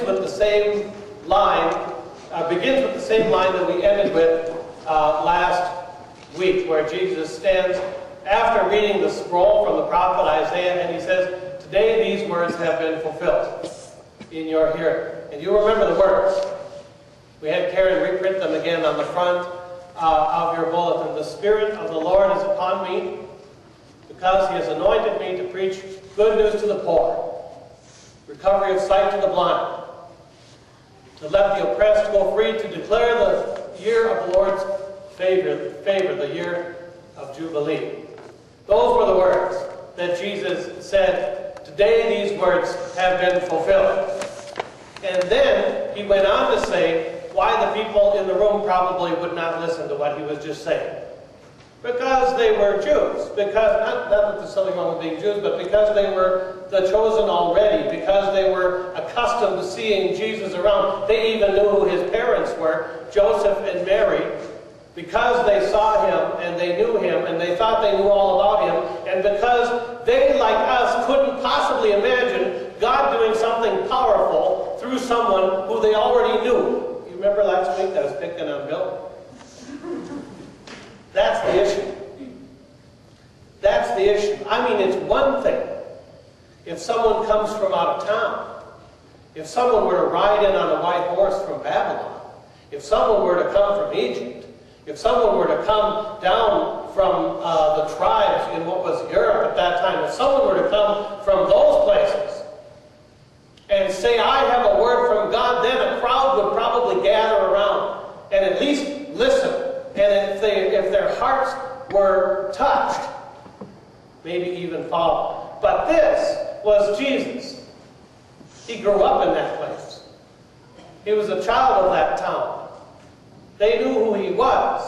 with the same line, that we ended with last week, where Jesus stands after reading the scroll from the prophet Isaiah, and he says, "Today these words have been fulfilled in your hearing." And you remember the words. We had Karen reprint them again on the front of your bulletin. "The Spirit of the Lord is upon me, because he has anointed me to preach good news to the poor, recovery of sight to the blind, to let the oppressed go free, to declare the year of the Lord's favor, the year of Jubilee." Those were the words that Jesus said, "Today these words have been fulfilled." And then he went on to say why the people in the room probably would not listen to what he was just saying. Because they were Jews. Because, not that there's something wrong with being Jews, but because they were the chosen already. Because they were accustomed to seeing Jesus around. They even knew who his parents were, Joseph and Mary. Because they saw him and they knew him and they thought they knew all about him. And because they, like us, couldn't possibly imagine God doing something powerful through someone who they already knew. You remember last week I was picking on Bill? That's the issue. That's the issue. I mean, it's one thing if someone comes from out of town. If someone were to ride in on a white horse from Babylon. If someone were to come from Egypt. If someone were to come down from the tribes in what was Europe at that time. If someone were to come from those places and say, "I have a word from God," then a crowd would probably gather around and at least listen. And if their hearts were touched, maybe even follow. But this was Jesus. He grew up in that place. He was a child of that town. They knew who he was.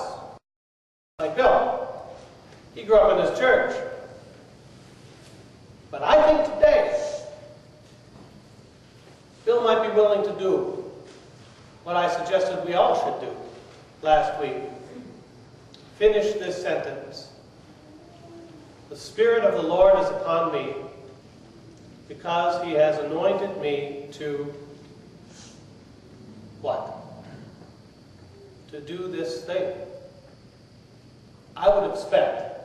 Like Bill. He grew up in his church. But I think today, Bill might be willing to do what I suggested we all should do last week. Finish this sentence. "The Spirit of the Lord is upon me, because he has anointed me to" what? To do this thing. I would expect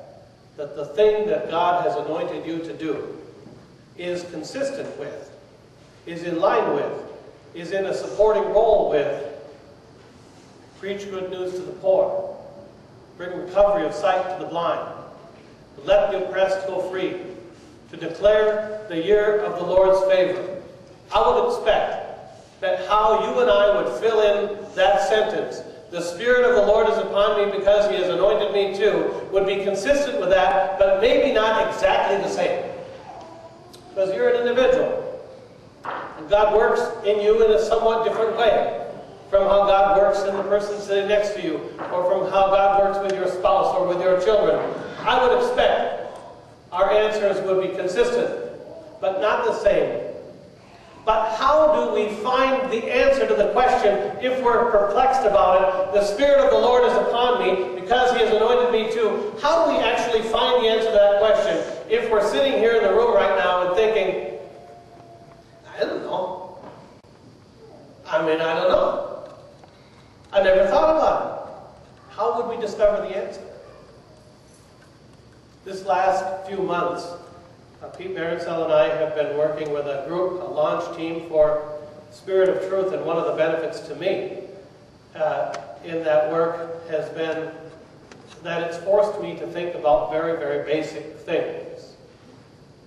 that the thing that God has anointed you to do is consistent with, is in line with, is in a supporting role with, preach good news to the poor, bring recovery of sight to the blind, to let the oppressed go free, to declare the year of the Lord's favor. I would expect that how you and I would fill in that sentence, "The Spirit of the Lord is upon me because he has anointed me to," would be consistent with that, but maybe not exactly the same. Because you're an individual. And God works in you in a somewhat different way from how God works in the person sitting next to you, or from how God works with your spouse or with your children. I would expect our answers would be consistent, but not the same. But how do we find the answer to the question if we're perplexed about it? "The Spirit of the Lord is upon me because he has anointed me to." How do we actually find the answer to that question if we're sitting here in the room right now and thinking, "I don't know. I don't know. I never thought about it." How would we discover the answer? This last few months, Pete Marincel and I have been working with a group, a launch team for Spirit of Truth, and one of the benefits to me in that work has been that it's forced me to think about very, very basic things.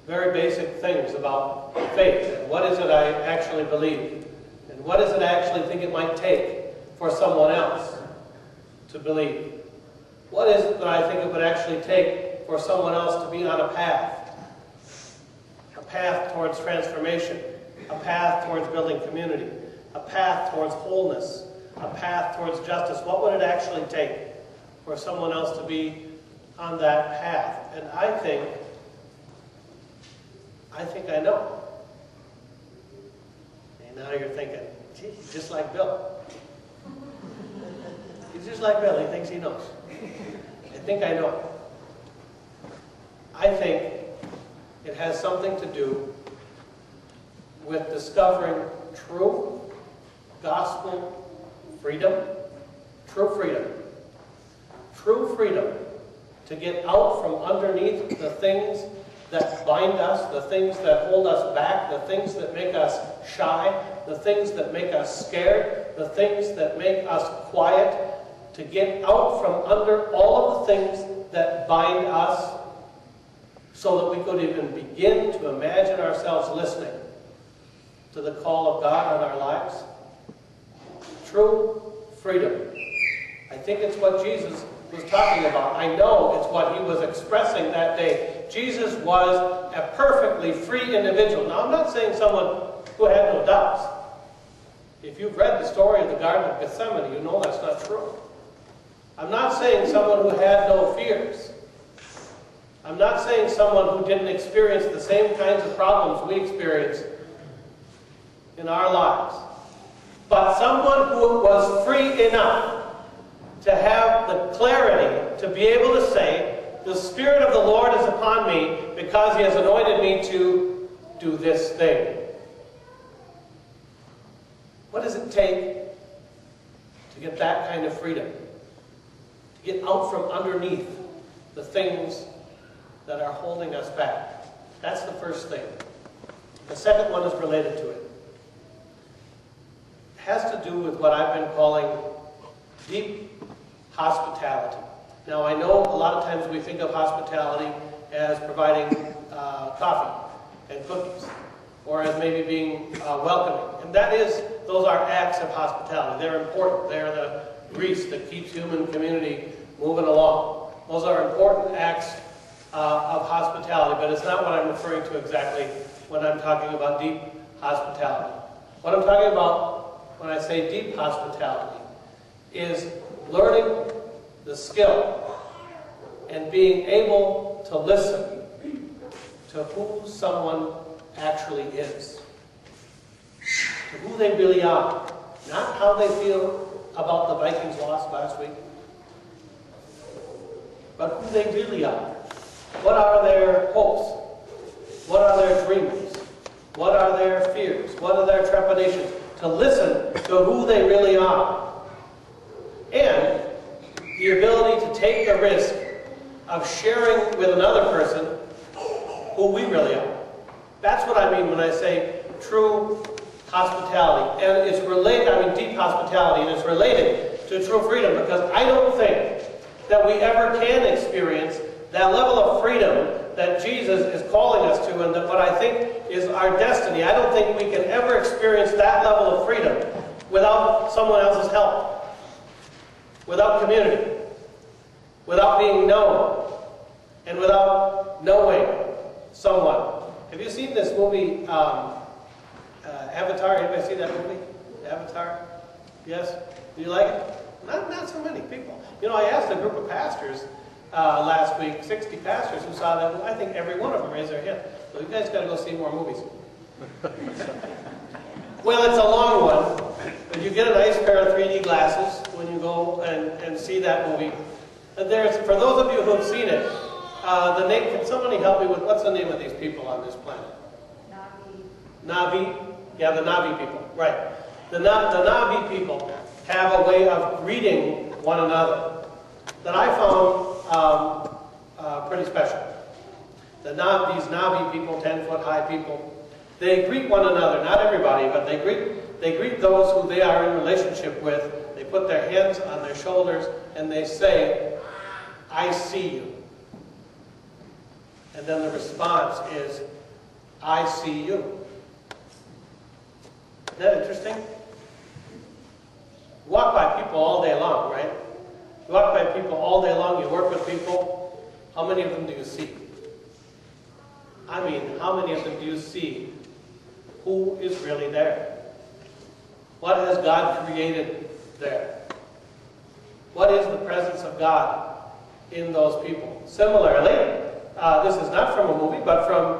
Very basic things about faith, and what is it I actually believe, and what is it I actually think it might take for someone else to believe. What is it that I think it would actually take for someone else to be on a path towards transformation, a path towards building community, a path towards wholeness, a path towards justice? What would it actually take for someone else to be on that path? And I think I know. And now you're thinking, gee, he's just like Bill. He's just like Bill. He thinks he knows. I think I know. I think it has something to do with discovering truth gospel freedom, true freedom. True freedom to get out from underneath the things that bind us, the things that hold us back, the things that make us shy, the things that make us scared, the things that make us quiet, to get out from under all of the things that bind us so that we could even begin to imagine ourselves listening to the call of God on our lives. True freedom. I think it's what Jesus was talking about. I know it's what he was expressing that day. Jesus was a perfectly free individual. Now, I'm not saying someone who had no doubts. If you've read the story of the Garden of Gethsemane, you know that's not true. I'm not saying someone who had no fears. I'm not saying someone who didn't experience the same kinds of problems we experience in our lives. But someone who was free enough to have the clarity to be able to say, the Spirit of the Lord is upon me because he has anointed me to do this thing. What does it take to get that kind of freedom? To get out from underneath the things that are holding us back. That's the first thing. The second one is related to it. It has to do with what I've been calling deep hospitality. Now, I know a lot of times we think of hospitality as providing coffee and cookies, or as maybe being welcoming. And those are acts of hospitality. They're important. They're the grease that keeps human community moving along. Those are important acts of hospitality, but it's not what I'm referring to exactly when I'm talking about deep hospitality. What I'm talking about when I say deep hospitality is learning the skill and being able to listen to who someone actually is, to who they really are, not how they feel about the Vikings loss last week, but who they really are. What are their hopes? What are their dreams? What are their fears? What are their trepidations? To listen to who they really are. And the ability to take the risk of sharing with another person who we really are. That's what I mean when I say true hospitality. And it's related, deep hospitality, and it's related to true freedom, because I don't think that we ever can experience that level of freedom that Jesus is calling us to, and that what I think is our destiny. I don't think we can ever experience that level of freedom without someone else's help, without community, without being known, and without knowing someone. Have you seen this movie, Avatar? Anybody see that movie? Avatar? Yes? Do you like it? Not so many people. You know, I asked a group of pastors last week, 60 pastors who saw that. I think every one of them raised their hand. So you guys got to go see more movies. Well, it's a long one, but you get a nice pair of 3D glasses when you go and see that movie. And for those of you who have seen it, the name, can somebody help me with, what's the name of these people on this planet? Na'vi? Yeah, the Na'vi people, right. The Na'vi people have a way of greeting one another that I found pretty special. These Na'vi people, 10-foot high people, they greet one another, not everybody, but they greet those who they are in relationship with. They put their hands on their shoulders and they say, "I see you." And then the response is, "I see you." Isn't that interesting? You walk by people all day long, right? You walk by people all day long, you work with people. How many of them do you see? I mean, how many of them do you see? Who is really there? What has God created there? What is the presence of God in those people? Similarly, this is not from a movie, but from